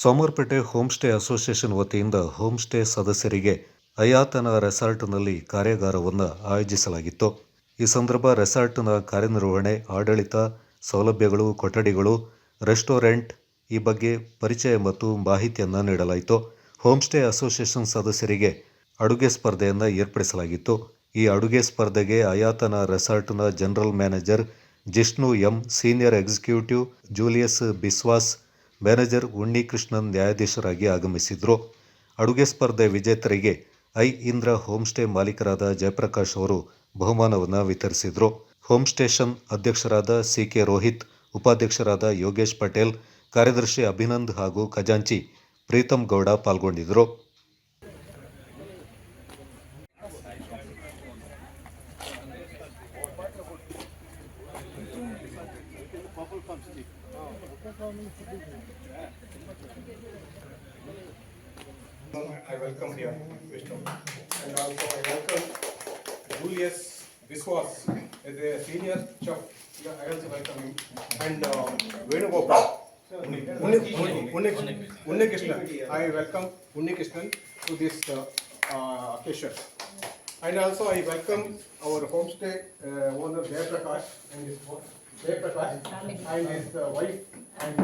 Somwarpet home stay association ವತಿಯಿಂದ home stay ಸದಸ್ಯರಿಗೆ ಅಯಾತನ ರೆಸಾರ್ಟ್ನಲ್ಲಿ ಕಾರ್ಯಾಗಾರವನ್ನು ಆಯೋಜಿಸಲಾಗಿತ್ತು. ಈ ಸಂದರ್ಭ ರೆಸಾರ್ಟ್ನ ಕಾರ್ಯನಿರ್ವಹಣೆ, ಆಡಳಿತ, ಸೌಲಭ್ಯಗಳು, ಕೊಠಡಿಗಳು, ರೆಸ್ಟೋರೆಂಟ್ ಈ ಬಗ್ಗೆ ಪರಿಚಯ ಮತ್ತು ಮಾಹಿತಿಯನ್ನು ನೀಡಲಾಯಿತು. ಹೋಮ್ ಸ್ಟೇ ಅಸೋಸಿಯೇಷನ್ ಸದಸ್ಯರಿಗೆ ಅಡುಗೆ ಸ್ಪರ್ಧೆಯನ್ನು ಏರ್ಪಡಿಸಲಾಗಿತ್ತು. ಈ ಅಡುಗೆ ಸ್ಪರ್ಧೆಗೆ ಅಯಾತನ ರೆಸಾರ್ಟ್ನ general manager Jishnu M, senior executive Julius Biswas, manager Unnikrishnan ನ್ಯಾಯಾಧೀಶರಾಗಿ ಆಗಮಿಸಿದ್ರು. ಅಡುಗೆ ಸ್ಪರ್ಧೆ ವಿಜೇತರಿಗೆ ಇಂದ್ರ ಹೋಮ್ ಸ್ಟೇ ಮಾಲೀಕರಾದ ಜಯಪ್ರಕಾಶ್ ಅವರು ಬಹುಮಾನವನ್ನು ವಿತರಿಸಿದರು. ಹೋಮ್ ಸ್ಟೇಷನ್ ಅಧ್ಯಕ್ಷರಾದ ಸಿ.ಕೆ. ರೋಹಿತ್, ಉಪಾಧ್ಯಕ್ಷರಾದ ಯೋಗೇಶ್ ಪಟೇಲ್, ಕಾರ್ಯದರ್ಶಿ ಅಭಿನಂದ್ ಹಾಗೂ ಖಜಾಂಚಿ ಪ್ರೀತಮ್ ಗೌಡ ಪಾಲ್ಗೊಂಡಿದ್ದರು. I welcome here, Vishnu, and also I welcome Julius Biswas as a senior chef. Yeah, I also welcome him, and Venugopal, Unnikrishnan. I welcome Unnikrishnan to this occasion, and also I welcome our homestay owner Jayprakash and his and his wife and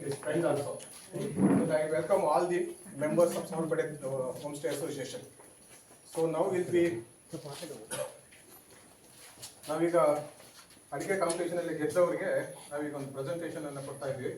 his friend also. And I welcome all the members of Samarpet Homestay Association. So now will be ನಾವೀಗ ಅಡಿಗೆ competition ಅಲ್ಲಿ ಗೆದ್ದವರಿಗೆ ನಾವೀಗ ಒಂದು presentation ಅನ್ನು ಕೊಡ್ತಾ ಇದ್ವಿ.